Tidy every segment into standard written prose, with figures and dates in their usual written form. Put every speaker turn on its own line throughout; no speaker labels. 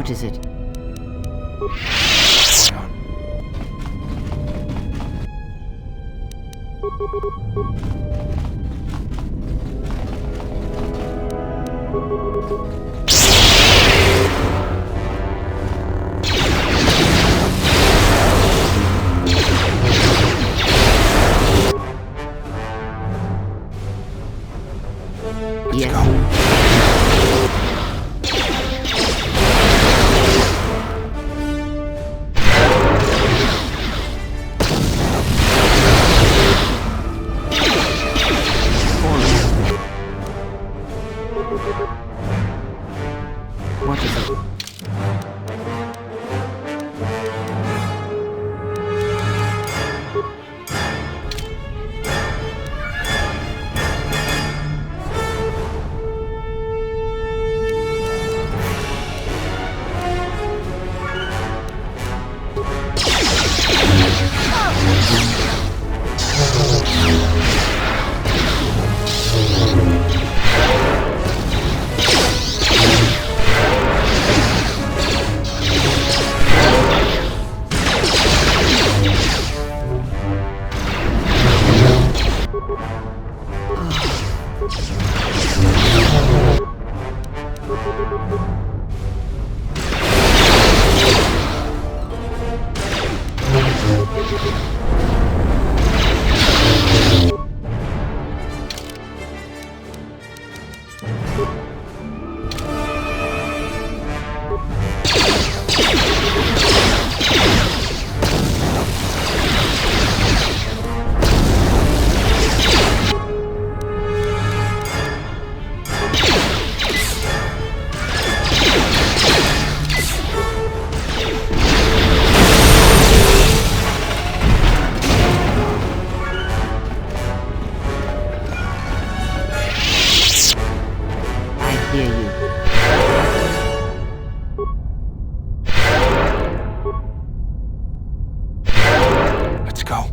What is it?
What's going on?
Yes. What is it? Hear you.
Let's go.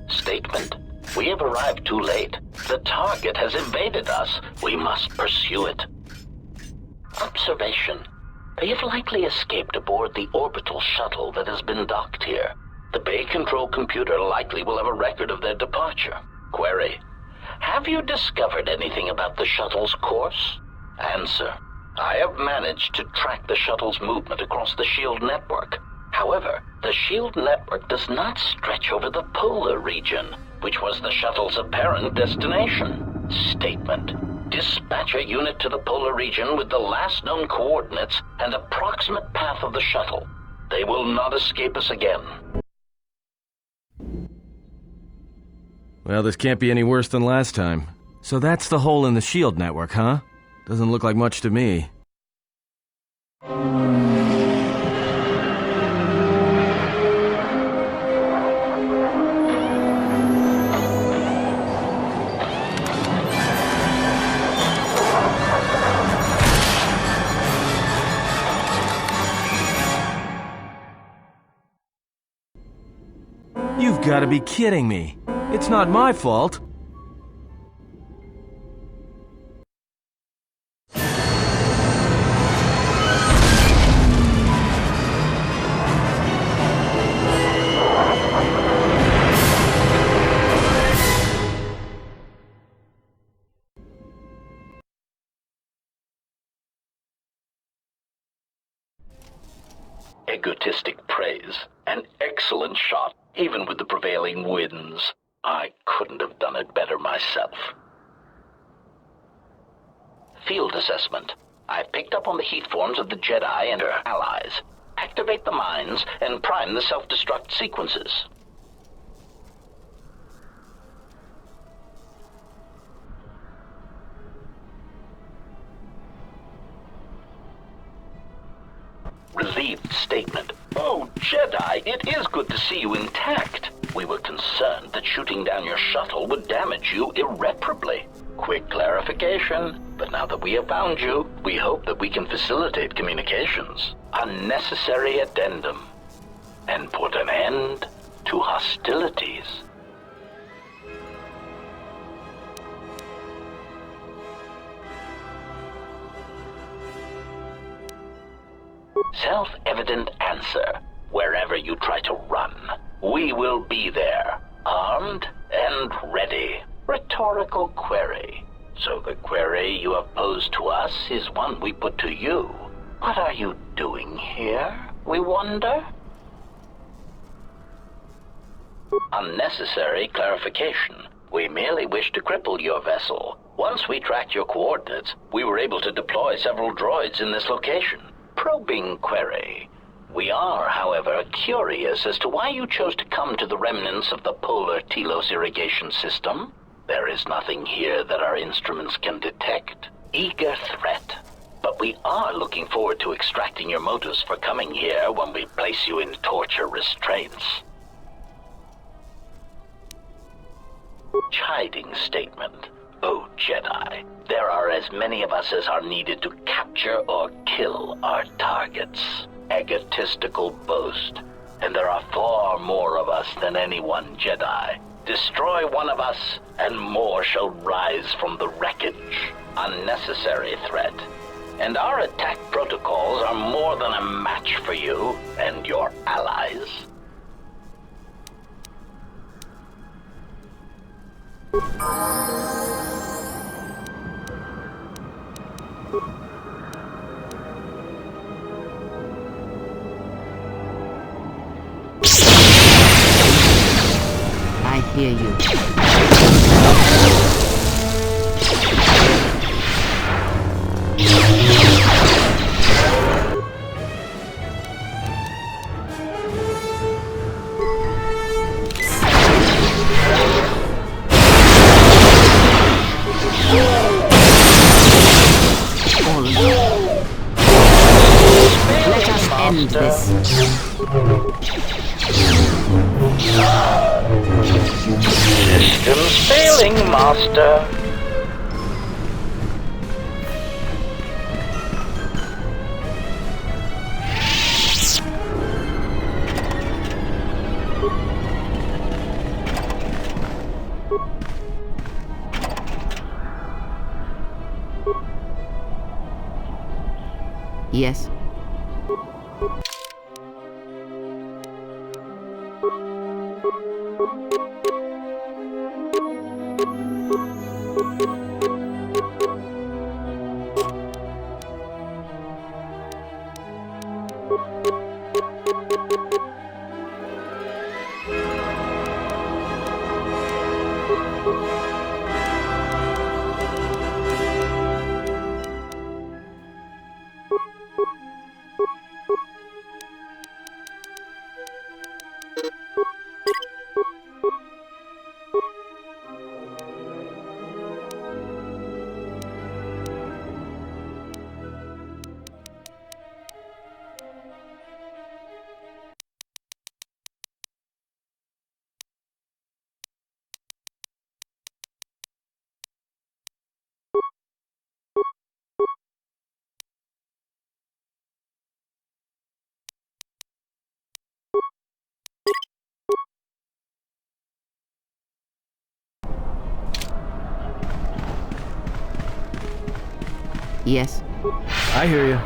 Statement. We have arrived too late. The target has evaded us. We must pursue it. Observation. They have likely escaped aboard the orbital shuttle that has been docked here. The bay control computer likely will have a record of their departure. Query. Have you discovered anything about the shuttle's course? Answer. I have managed to track the shuttle's movement across the shield network. However, the shield network does not stretch over the polar region, which was the shuttle's apparent destination. Statement. Dispatch a unit to the polar region with the last known coordinates and approximate path of the shuttle. They will not escape us again.
Well, this can't be any worse than last time. So that's the hole in the shield network, huh? Doesn't look like much to me. You've got to be kidding me. It's not my fault.
Egotistic praise. An excellent shot, even with the prevailing winds. I couldn't have done it better myself. Field assessment. I picked up on the heat forms of the Jedi and her allies. Activate the mines and prime the self-destruct sequences. Relieved statement. Oh, Jedi, it is good to see you intact. We were concerned that shooting down your shuttle would damage you irreparably. Quick clarification, but now that we have found you, we hope that we can facilitate communications. Unnecessary addendum. And put an end to hostilities. Self-evident answer. Wherever you try to run, we will be there, armed and ready. Rhetorical query. So the query you have posed to us is one we put to you. What are you doing here, we wonder? Unnecessary clarification. We merely wish to cripple your vessel. Once we tracked your coordinates, we were able to deploy several droids in this location. Probing query. We are, however, curious as to why you chose to come to the remnants of the polar Telos irrigation system. There is nothing here that our instruments can detect. Eager threat. But we are looking forward to extracting your motives for coming here when we place you in torture restraints. Chiding statement. Oh, Jedi, there are as many of us as are needed to capture or kill our targets. Egotistical boast. And there are far more of us than any one Jedi. Destroy one of us, and more shall rise from the wreckage. Unnecessary threat. And our attack protocols are more than a match for you and your allies.
I hear you. Let us end this.
Systems failing, Master.
Yes. Yes?
I hear you.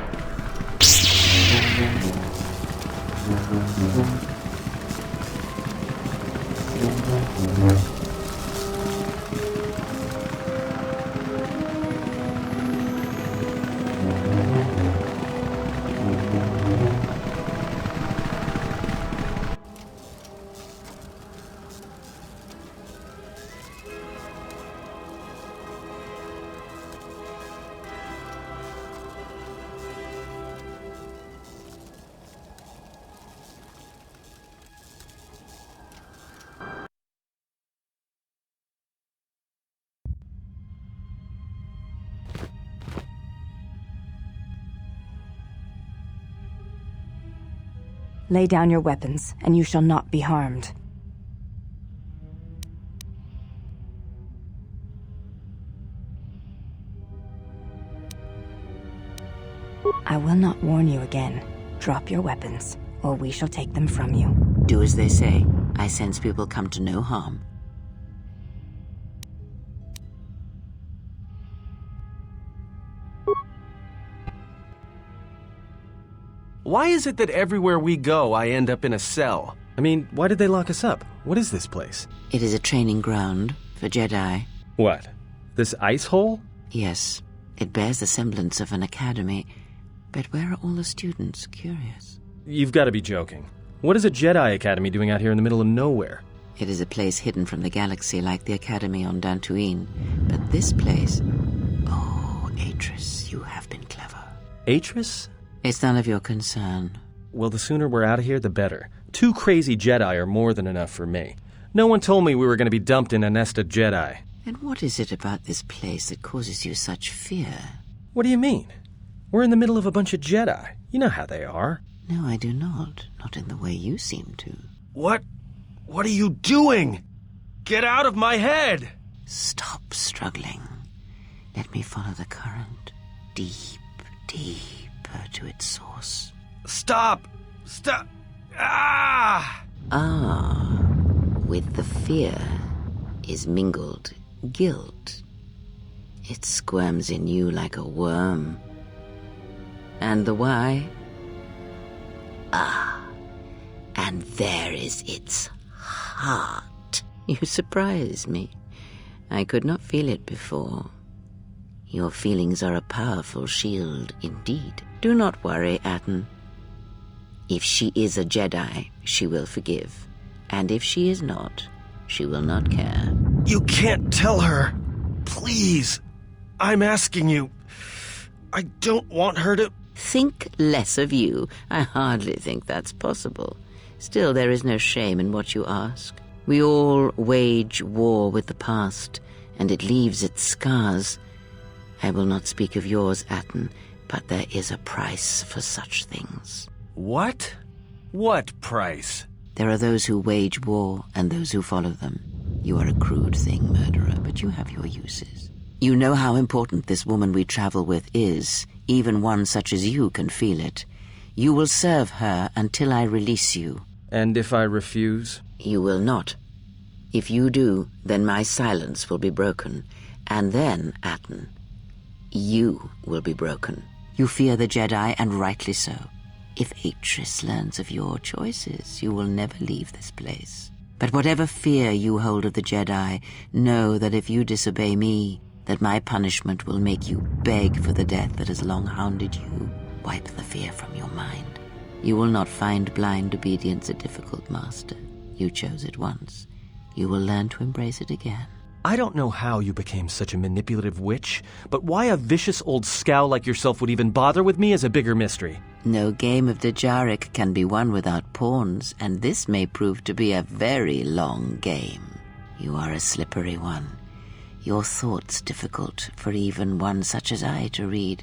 Lay down your weapons, and you shall not be harmed. I will not warn you again. Drop your weapons, or we shall take them from you.
Do as they say. I sense we will come to no harm.
Why is it that everywhere we go, I end up in a cell? I mean, why did they lock us up? What is this place?
It is a training ground for Jedi.
What? This ice hole?
Yes, it bears the semblance of an academy. But where are all the students? Curious.
You've got to be joking. What is a Jedi Academy doing out here in the middle of nowhere?
It is a place hidden from the galaxy like the academy on Dantooine. But this place... Oh, Atris, you have been clever.
Atris?
It's none of your concern.
Well, the sooner we're out of here, the better. 2 crazy Jedi are more than enough for me. No one told me we were going to be dumped in a nest of Jedi.
And what is it about this place that causes you such fear?
What do you mean? We're in the middle of a bunch of Jedi. You know how they are.
No, I do not. Not in the way you seem to.
What? What are you doing? Get out of my head!
Stop struggling. Let me follow the current. Deep, deeper to its source.
Stop! Stop! Ah!
Ah, with the fear is mingled guilt. It squirms in you like a worm. And the why? Ah, and there is its heart. You surprise me. I could not feel it before. Your feelings are a powerful shield indeed. Do not worry, Atten. If she is a Jedi, she will forgive. And if she is not, she will not care.
You can't tell her. Please. I'm asking you. I don't want her to...
Think less of you. I hardly think that's possible. Still, there is no shame in what you ask. We all wage war with the past, and it leaves its scars. I will not speak of yours, Atten, but there is a price for such things.
What? What price?
There are those who wage war and those who follow them. You are a crude thing, murderer, but you have your uses. You know how important this woman we travel with is. Even one such as you can feel it. You will serve her until I release you.
And if I refuse?
You will not. If you do, then my silence will be broken. And then, Atten, you will be broken. You fear the Jedi, and rightly so. If Atris learns of your choices, you will never leave this place. But whatever fear you hold of the Jedi, know that if you disobey me, that my punishment will make you beg for the death that has long hounded you. Wipe the fear from your mind. You will not find blind obedience a difficult master. You chose it once. You will learn to embrace it again.
I don't know how you became such a manipulative witch, but why a vicious old scowl like yourself would even bother with me is a bigger mystery.
No game of Djarik can be won without pawns, and this may prove to be a very long game. You are a slippery one. Your thoughts difficult for even one such as I to read.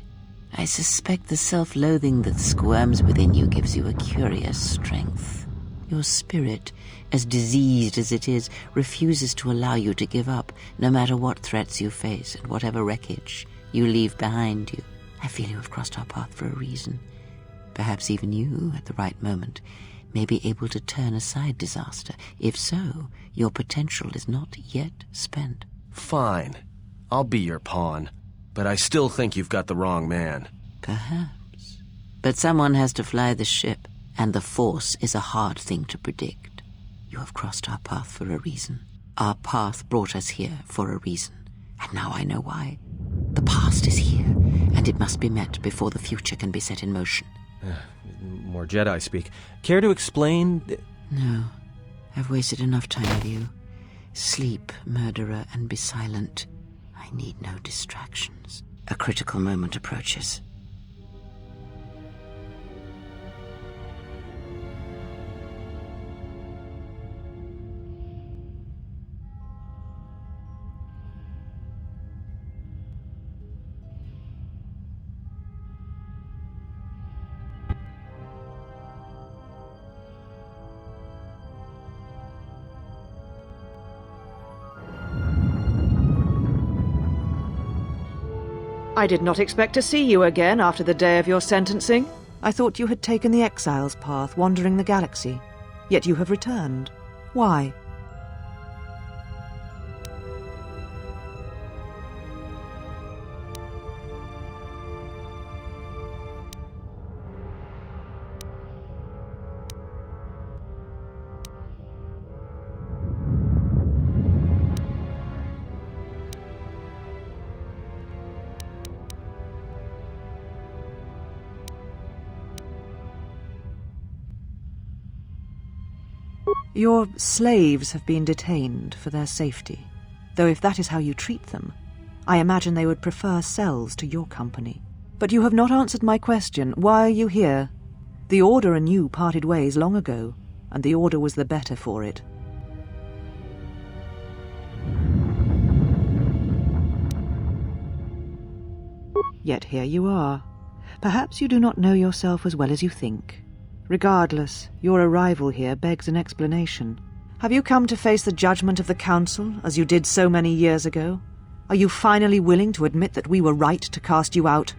I suspect the self-loathing that squirms within you gives you a curious strength. Your spirit, as diseased as it is, refuses to allow you to give up, no matter what threats you face and whatever wreckage you leave behind you. I feel you have crossed our path for a reason. Perhaps even you, at the right moment, may be able to turn aside disaster. If so, your potential is not yet spent.
Fine. I'll be your pawn.
but I still think you've got the wrong man.
Perhaps. But someone has to fly the ship, and the Force is a hard thing to predict. You have crossed our path for a reason. Our path brought us here for a reason, and now I know why. The past is here, and it must be met before the future can be set in motion.
More Jedi speak. Care to explain?
No. I've wasted enough time with you. Sleep, murderer, and be silent. I need no distractions. A critical moment approaches.
I did not expect to see you again after the day of your sentencing. I thought you had taken the exile's path, wandering the galaxy. Yet you have returned. Why? Your slaves have been detained for their safety, though if that is how you treat them, I imagine they would prefer cells to your company. But you have not answered my question. Why are you here? The Order and you parted ways long ago, and the Order was the better for it. Yet here you are. Perhaps you do not know yourself as well as you think. Regardless, your arrival here begs an explanation. Have you come to face the judgment of the Council, as you did so many years ago? Are you finally willing to admit that we were right to cast you out?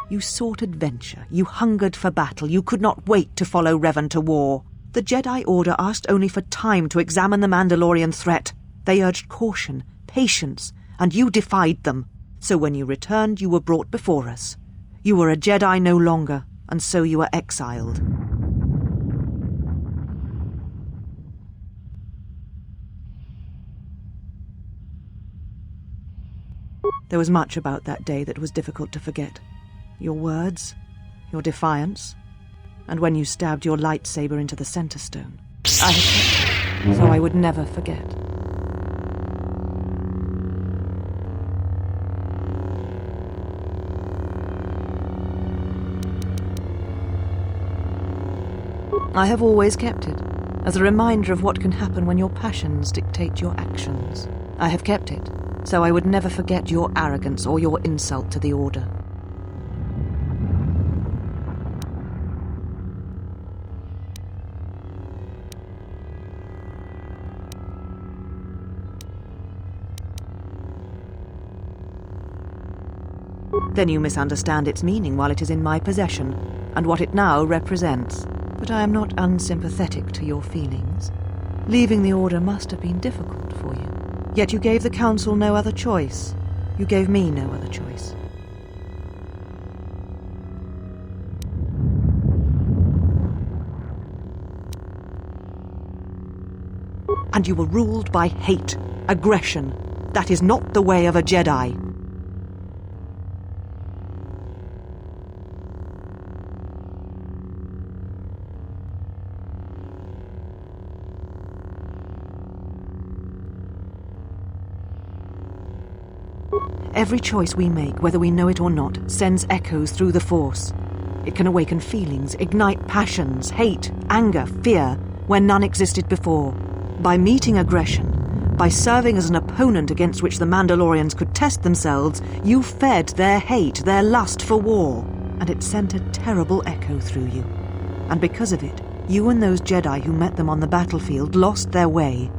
You sought adventure, you hungered for battle, you could not wait to follow Revan to war. The Jedi Order asked only for time to examine the Mandalorian threat. They urged caution, patience, and you defied them. So when you returned, you were brought before us. You were a Jedi no longer, and so you were exiled. There was much about that day that was difficult to forget. Your words, your defiance, and when you stabbed your lightsaber into the center stone. I had kept it, so I would never forget. I have always kept it, as a reminder of what can happen when your passions dictate your actions. I have kept it, so I would never forget your arrogance or your insult to the Order. Then you misunderstand its meaning while it is in my possession, and what it now represents. But I am not unsympathetic to your feelings. Leaving the Order must have been difficult for you. Yet you gave the Council no other choice. You gave me no other choice. And you were ruled by hate, aggression. That is not the way of a Jedi. Every choice we make, whether we know it or not, sends echoes through the Force. It can awaken feelings, ignite passions, hate, anger, fear, where none existed before. By meeting aggression, by serving as an opponent against which the Mandalorians could test themselves, you fed their hate, their lust for war, and it sent a terrible echo through you. And because of it, You and those Jedi who met them on the battlefield lost their way,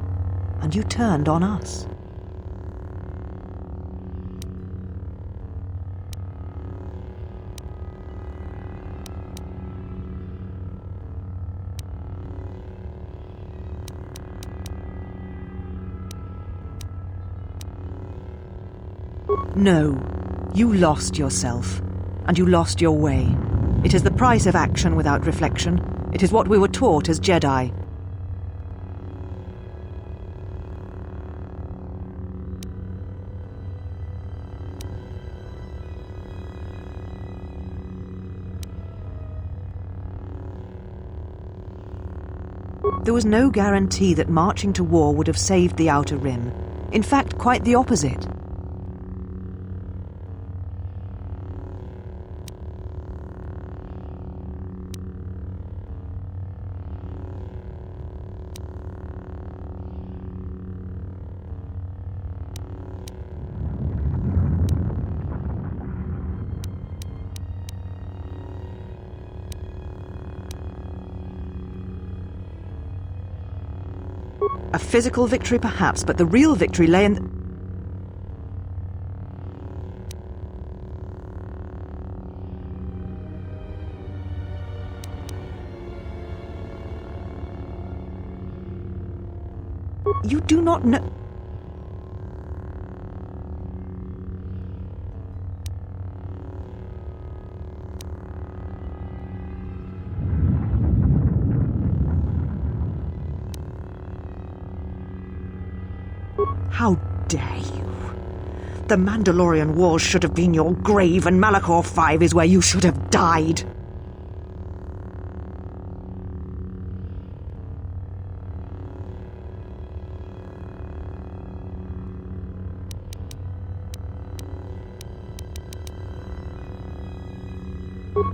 and you turned on us. No, you lost yourself, and you lost your way. It is the price of action without reflection. It is what we were taught as Jedi. There was no guarantee that marching to war would have saved the Outer Rim. In fact, quite the opposite. A physical victory, perhaps, but the real victory lay in... You do not know... How dare you? The Mandalorian Wars should have been your grave, and Malachor 5 is where you should have died.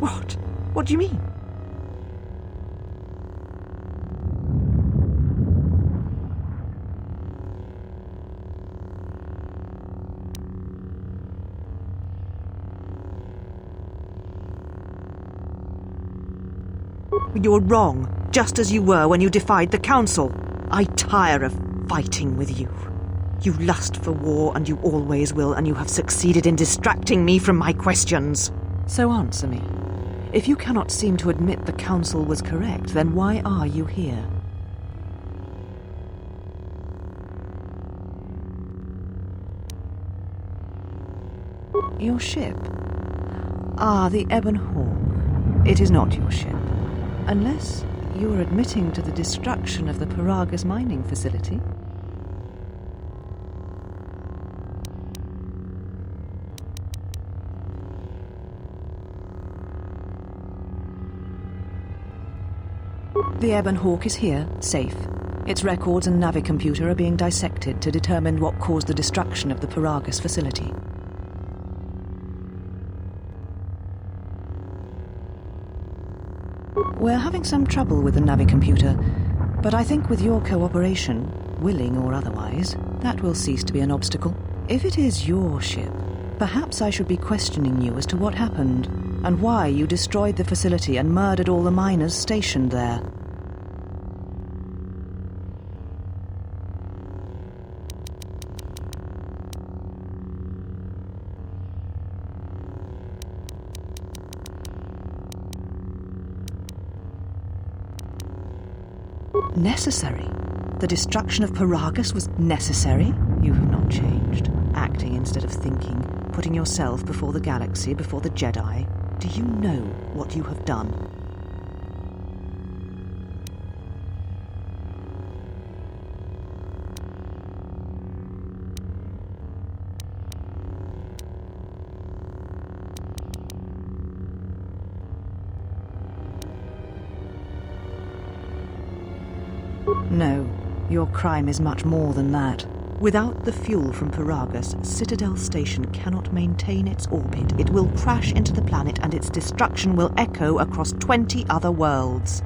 What? What do you mean? You're wrong, just as you were when you defied the Council. I tire of fighting with you. You lust for war, and you always will, and you have succeeded in distracting me from my questions. So answer me. If you cannot seem to admit the Council was correct, then why are you here? Your ship? Ah, the Ebon Hawk. It is not your ship. Unless you're admitting to the destruction of the Paragus mining facility. The Ebon Hawk is here, safe. Its records and navicomputer are being dissected to determine what caused the destruction of the Paragus facility. We're having some trouble with the navicomputer, but I think with your cooperation, willing or otherwise, that will cease to be an obstacle. If it is your ship, perhaps I should be questioning you as to what happened, and why you destroyed the facility and murdered all the miners stationed there. Necessary? The destruction of Paragus was necessary? You have not changed. Acting instead of thinking, putting yourself before the galaxy, before the Jedi. Do you know what you have done? No, your crime is much more than that. Without the fuel from Paragus, Citadel Station cannot maintain its orbit. It will crash into the planet and its destruction will echo across 20 other worlds.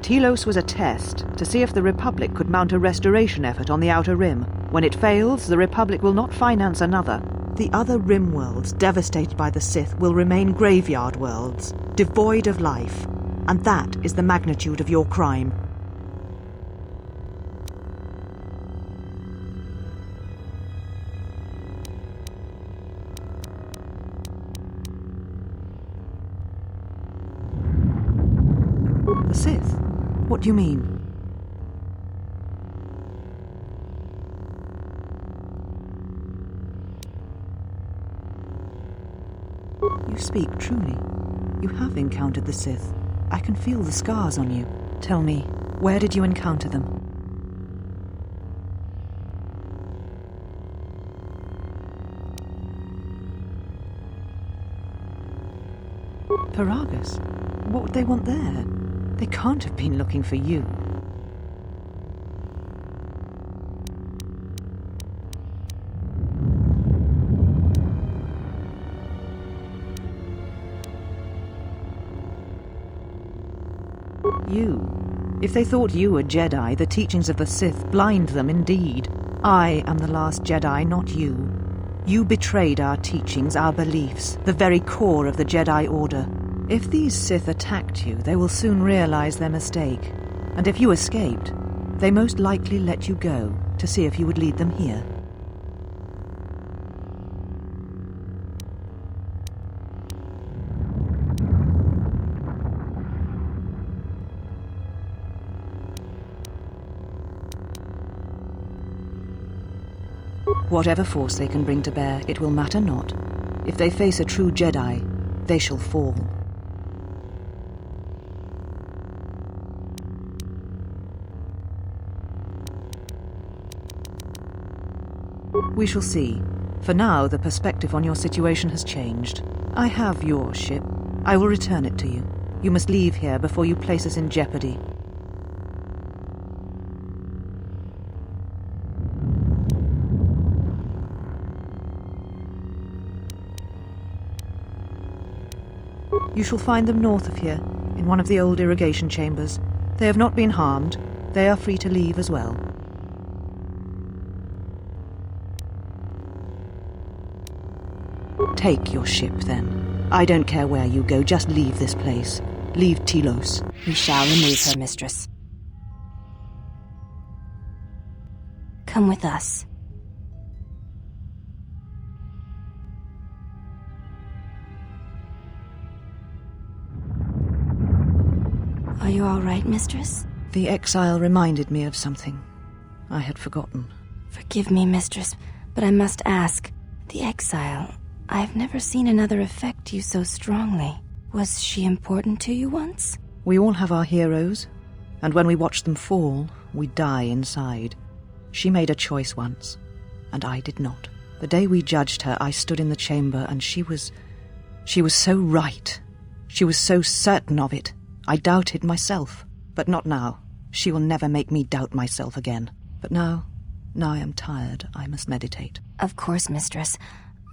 Telos was a test to see if the Republic could mount a restoration effort on the Outer Rim. When it fails, the Republic will not finance another. The other Rim worlds devastated by the Sith will remain graveyard worlds, devoid of life, and that is the magnitude of your crime. The Sith? What do you mean? You speak truly. You have encountered the Sith. I can feel the scars on you. Tell me, where did you encounter them? Paragus? What would they want there? They can't have been looking for you. You. If they thought you were Jedi, the teachings of the Sith blind them indeed. I am the last Jedi, not you. You betrayed our teachings, our beliefs, the very core of the Jedi Order. If these Sith attacked you, they will soon realize their mistake. And if you escaped, they most likely let you go to see if you would lead them here. Whatever force they can bring to bear, it will matter not. If they face a true Jedi, they shall fall. We shall see. For now, the perspective on your situation has changed. I have your ship. I will return it to you. You must leave here before you place us in jeopardy. You shall find them north of here, in one of the old irrigation chambers. They have not been harmed. They are free to leave as well. Take your ship, then. I don't care where you go, just leave this place. Leave Telos.
We shall remove her, mistress. Come with us. Are you all right, mistress?
The exile reminded me of something I had forgotten.
Forgive me, mistress, but I must ask. The exile... I've never seen another affect you so strongly. Was she important to you once?
We all have our heroes, and when we watch them fall, we die inside. She made a choice once, and I did not. The day we judged her, I stood in the chamber, and she was so right. She was so certain of it. I doubted myself, but not now. She will never make me doubt myself again. But now I am tired. I must meditate.
Of course, mistress.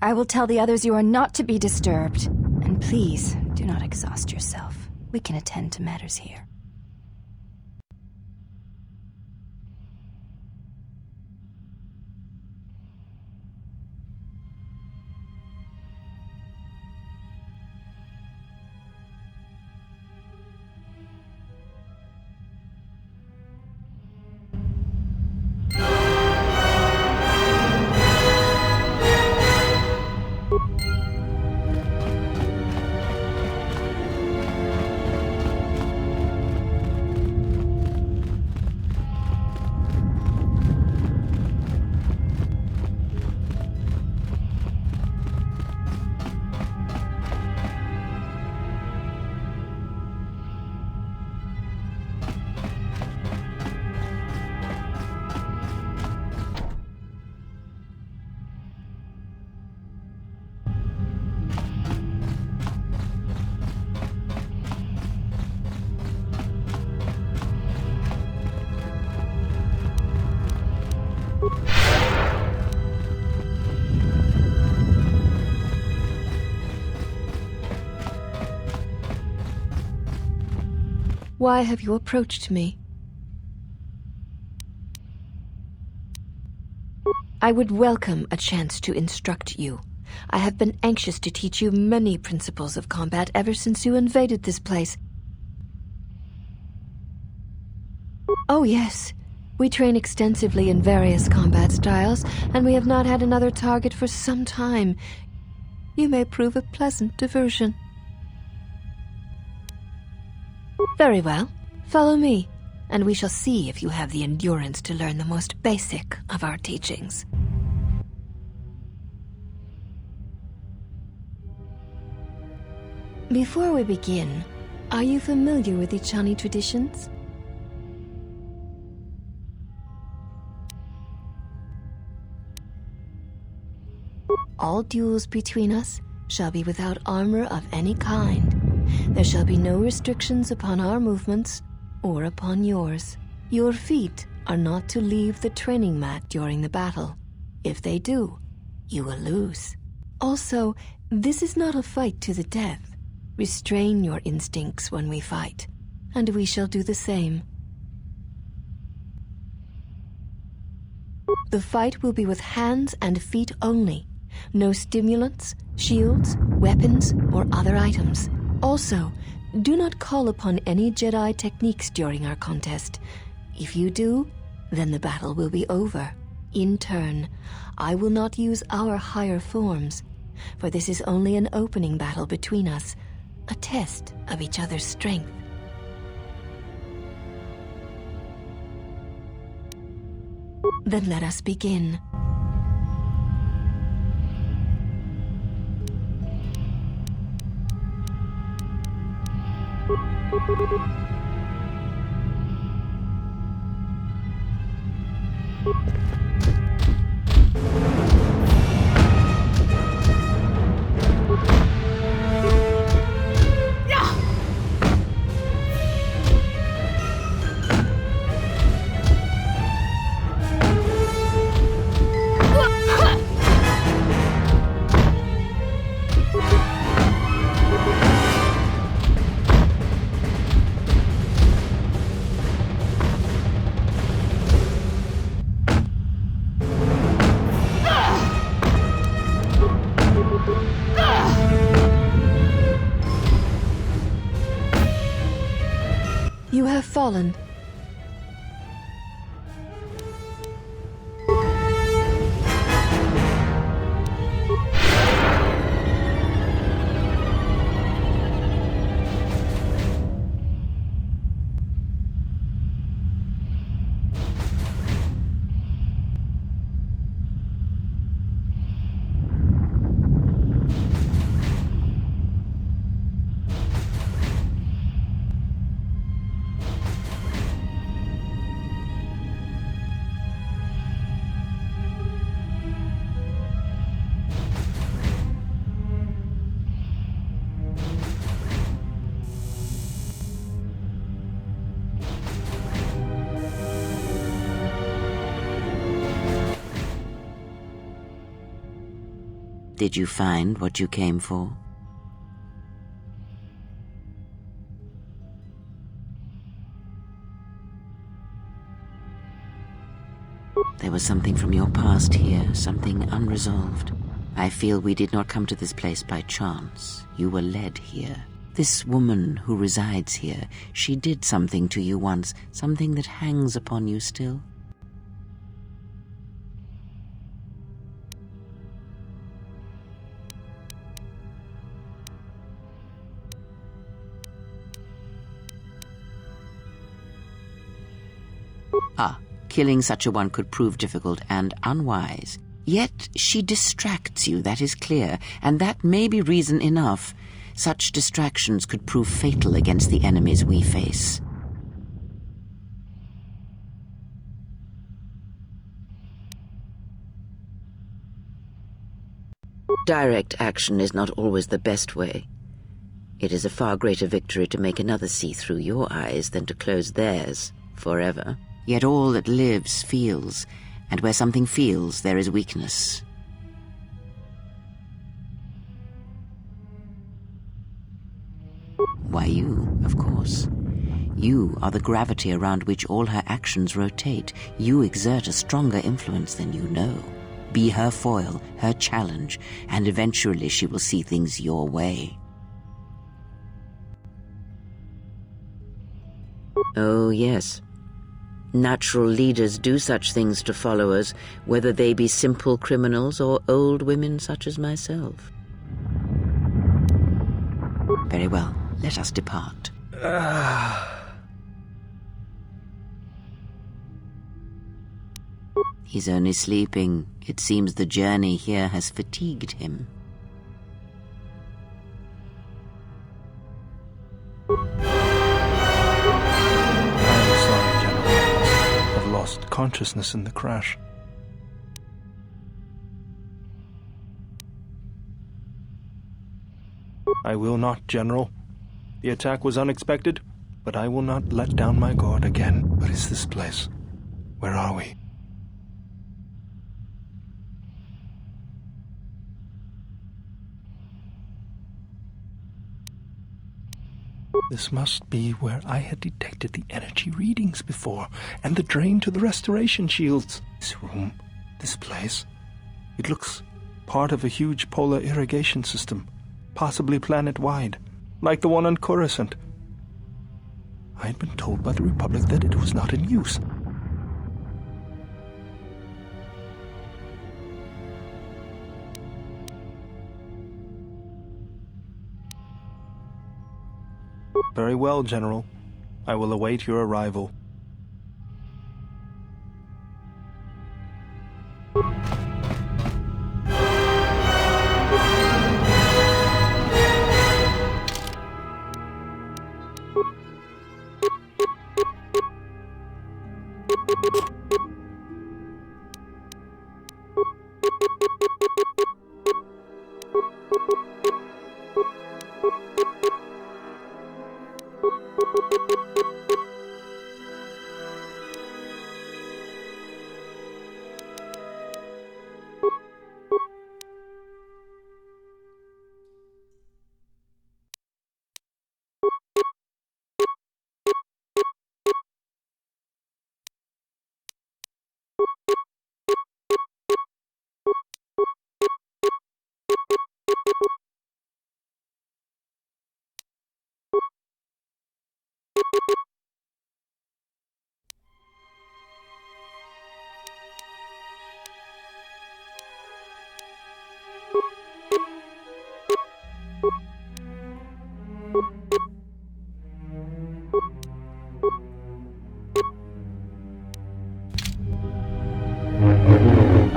I will tell the others you are not to be disturbed. And please, do not exhaust yourself. We can attend to matters here.
Why have you approached me? I would welcome a chance to instruct you. I have been anxious to teach you many principles of combat ever since you invaded this place. Oh yes, we train extensively in various combat styles, and we have not had another target for some time. You may prove a pleasant diversion. Very well, follow me, and we shall see if you have the endurance to learn the most basic of our teachings. Before we begin, are you familiar with the Chani traditions? All duels between us shall be without armor of any kind. There shall be no restrictions upon our movements or upon yours. Your feet are not to leave the training mat during the battle. If they do, you will lose. Also, this is not a fight to the death. Restrain your instincts when we fight, and we shall do the same. The fight will be with hands and feet only. No stimulants, shields, weapons, or other items. Also, do not call upon any Jedi techniques during our contest. If you do, then the battle will be over. In turn, I will not use our higher forms, for this is only an opening battle between us, a test of each other's strength. Then let us begin. You have fallen.
Did you find what you came for? There was something from your past here, something unresolved. I feel we did not come to this place by chance. You were led here. This woman who resides here, she did something to you once, something that hangs upon you still. Killing such a one could prove difficult and unwise. Yet she distracts you, that is clear, and that may be reason enough. Such distractions could prove fatal against the enemies we face. Direct action is not always the best way. It is a far greater victory to make another see through your eyes than to close theirs forever. Yet all that lives feels, and where something feels, there is weakness. Why you, of course. You are the gravity around which all her actions rotate. You exert a stronger influence than you know. Be her foil, her challenge, and eventually she will see things your way. Oh, yes. Natural leaders do such things to followers, whether they be simple criminals or old women such as myself. Very well, let us depart. He's only sleeping. It seems the journey here has fatigued him.
Lost consciousness in the crash. I will not, General. The attack was unexpected, but I will not let down my guard again. What is this place? Where are we? This must be where I had detected the energy readings before, and the drain to the restoration shields. This room, this place, it looks part of a huge polar irrigation system, possibly planet-wide, like the one on Coruscant. I had been told by the Republic that it was not in use. Very well, General. I will await your arrival.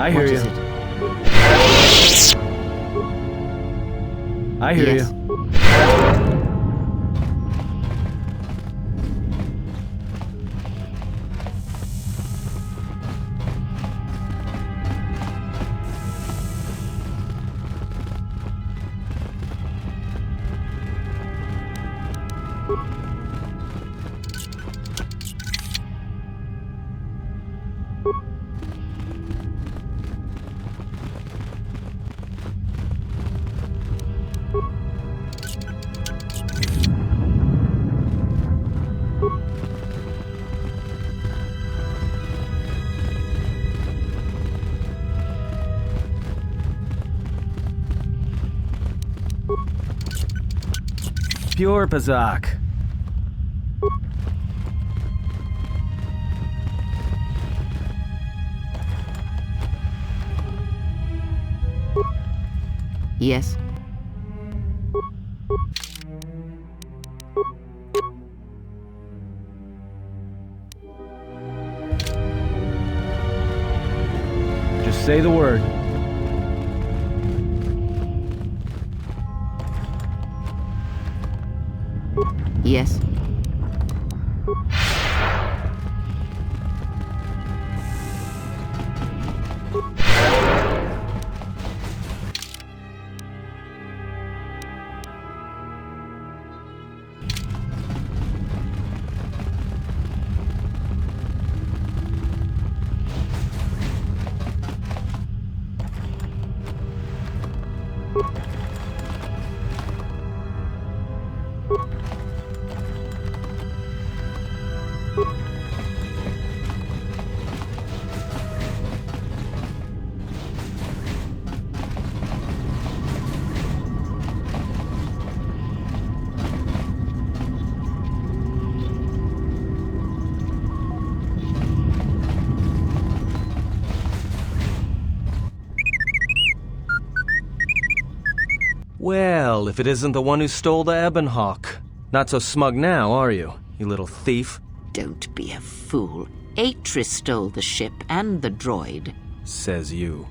I hear you. I hear you. Pure Bazak.
Yes?
Just say the word.
Yes?
Well, if it isn't the one who stole the Ebonhawk. Not so smug now, are you, you little thief?
Don't be a fool. Atris stole the ship and the droid.
Says you.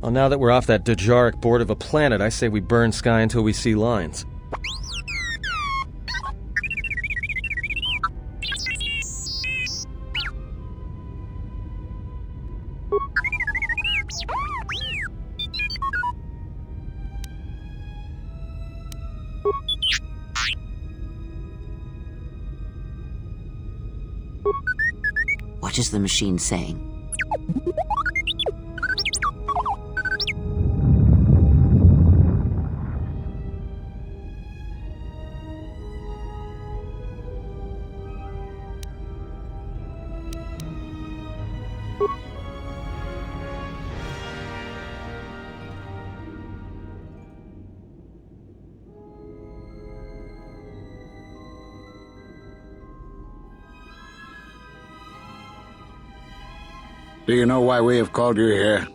Well, now that we're off that Dejaric board of a planet, I say we burn sky until we see lines.
What is the machine saying?
Do you know why we have called you here?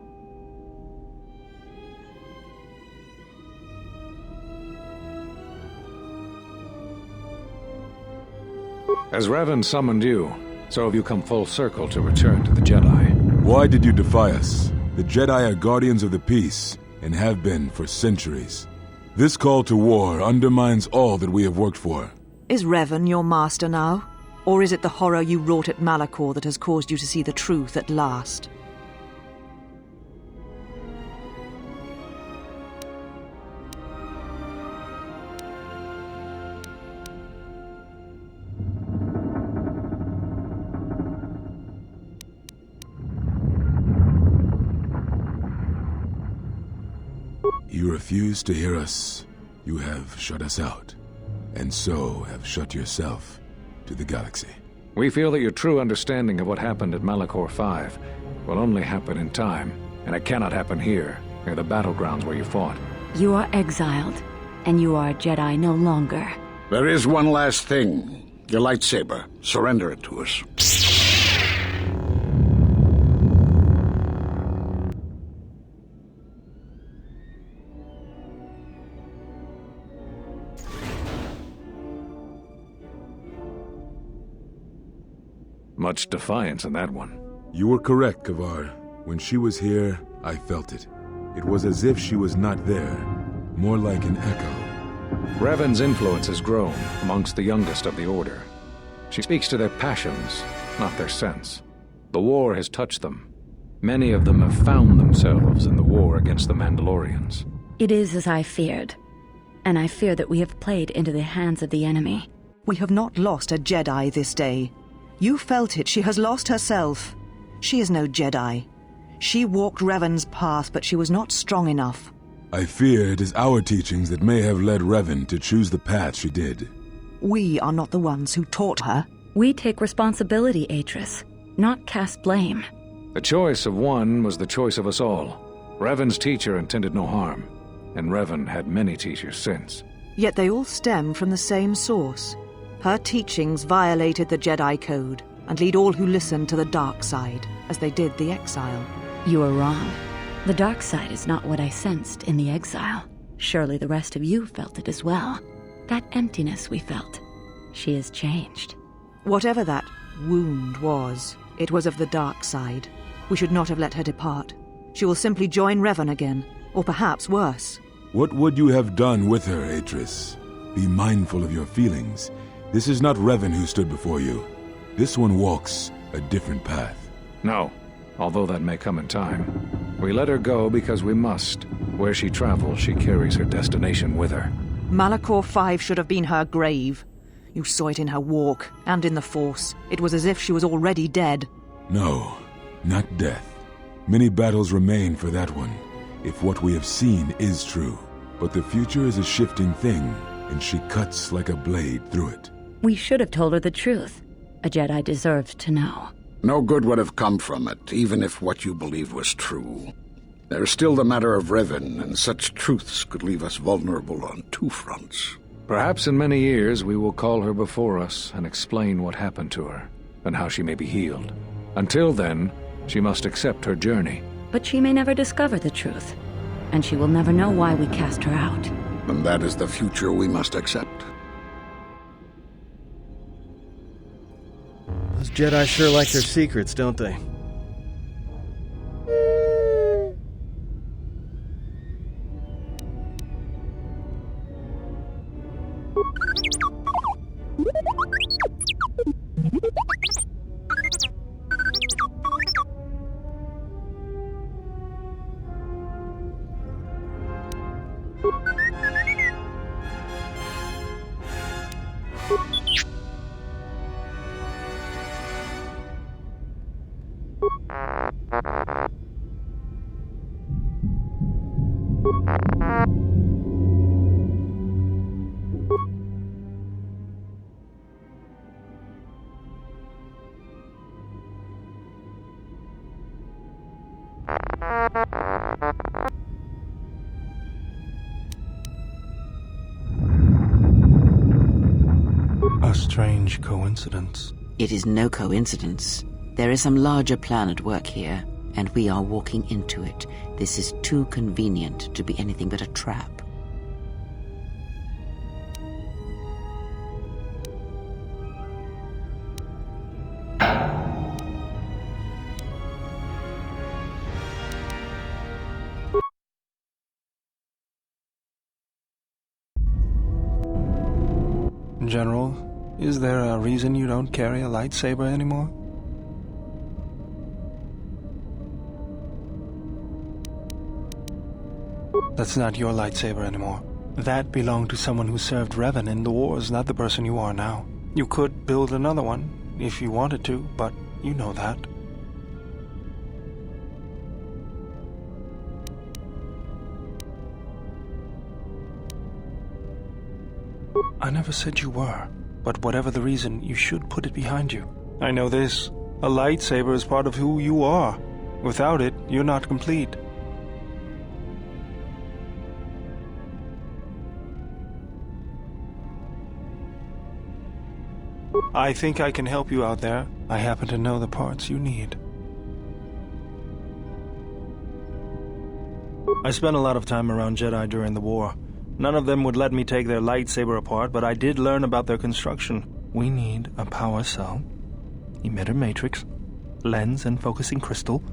As Revan summoned you, so have you come full circle to return to the Jedi.
Why did you defy us? The Jedi are guardians of the peace, and have been for centuries. This call to war undermines all that we have worked for.
Is Revan your master now? Or is it the horror you wrought at Malachor that has caused you to see the truth at last?
You refuse to hear us. You have shut us out, and so have shut yourself to the galaxy.
We feel that your true understanding of what happened at Malachor 5 will only happen in time, and it cannot happen here, near the battlegrounds where you fought.
You are exiled, and you are a Jedi no longer.
There is one last thing. Your lightsaber. Surrender it to us.
Much defiance in that one.
You were correct, Kavar. When she was here, I felt it. It was as if she was not there, more like an echo.
Revan's influence has grown amongst the youngest of the Order. She speaks to their passions, not their sense. The war has touched them. Many of them have found themselves in the war against the Mandalorians.
It is as I feared, and I fear that we have played into the hands of the enemy.
We have not lost a Jedi this day. You felt it. She has lost herself. She is no Jedi. She walked Revan's path, but she was not strong enough.
I fear it is our teachings that may have led Revan to choose the path she did.
We are not the ones who taught her.
We take responsibility, Atris, not cast blame.
The choice of one was the choice of us all. Revan's teacher intended no harm, and Revan had many teachers since.
Yet they all stem from the same source. Her teachings violated the Jedi Code and lead all who listen to the dark side, as they did the exile.
You are wrong. The dark side is not what I sensed in the exile. Surely the rest of you felt it as well. That emptiness we felt. She has changed.
Whatever that wound was, it was of the dark side. We should not have let her depart. She will simply join Revan again, or perhaps worse.
What would you have done with her, Atris? Be mindful of your feelings. This is not Revan who stood before you. This one walks a different path.
No, although that may come in time. We let her go because we must. Where she travels, she carries her destination with her.
Malachor 5 should have been her grave. You saw it in her walk, and in the Force. It was as if she was already dead.
No, not death. Many battles remain for that one, if what we have seen is true. But the future is a shifting thing, and she cuts like a blade through it.
We should have told her the truth. A Jedi deserved to know.
No good would have come from it, even if what you believed was true. There is still the matter of Revan, and such truths could leave us vulnerable on two fronts.
Perhaps in many years we will call her before us and explain what happened to her, and how she may be healed. Until then, she must accept her journey.
But she may never discover the truth, and she will never know why we cast her out.
And that is the future we must accept.
Those Jedi sure like their secrets, don't they?
A strange coincidence.
It is no coincidence. There is some larger plan at work here, and we are walking into it. This is too convenient to be anything but a trap.
General, is there a reason you don't carry a lightsaber anymore? That's not your lightsaber anymore. That belonged to someone who served Revan in the wars, not the person you are now. You could build another one, if you wanted to, but you know that. I never said you were, but whatever the reason, you should put it behind you. I know this. A lightsaber is part of who you are. Without it, you're not complete. I think I can help you out there. I happen to know the parts you need. I spent a lot of time around Jedi during the war. None of them would let me take their lightsaber apart, but I did learn about their construction. We need a power cell, emitter matrix, lens and focusing crystal,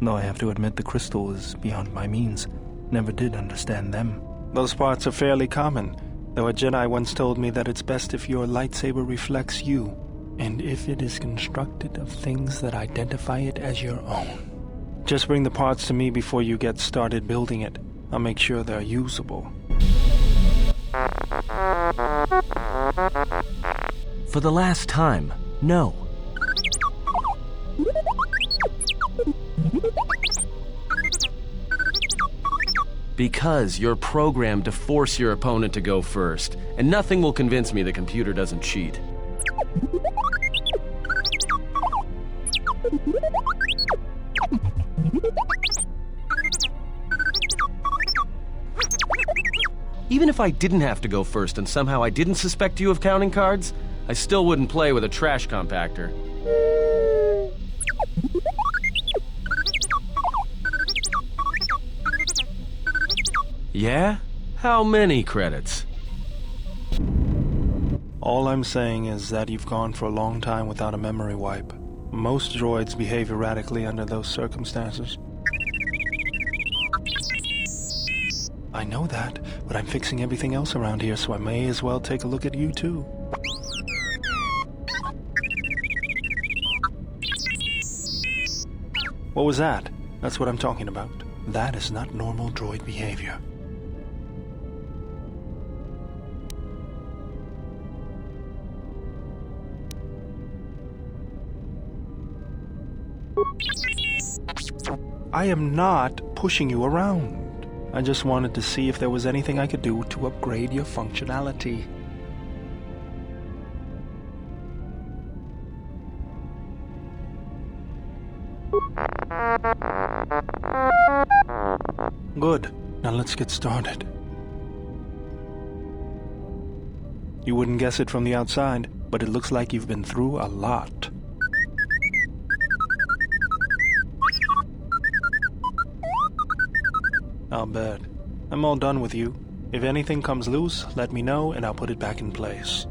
though I have to admit the crystal is beyond my means. Never did understand them. Those parts are fairly common, though a Jedi once told me that it's best if your lightsaber reflects you, and if it is constructed of things that identify it as your own. Just bring the parts to me before you get started building it. I'll make sure they're usable.
For the last time, no. Because you're programmed to force your opponent to go first, and nothing will convince me the computer doesn't cheat. Even if I didn't have to go first and somehow I didn't suspect you of counting cards, I still wouldn't play with a trash compactor. Yeah? How many credits?
All I'm saying is that you've gone for a long time without a memory wipe. Most droids behave erratically under those circumstances. I know that, but I'm fixing everything else around here, so I may as well take a look at you too. What was that? That's what I'm talking about. That is not normal droid behavior. I am not pushing you around. I just wanted to see if there was anything I could do to upgrade your functionality. Good. Now let's get started. You wouldn't guess it from the outside, but it looks like you've been through a lot. I'll bet. I'm all done with you. If anything comes loose, let me know and I'll put it back in place.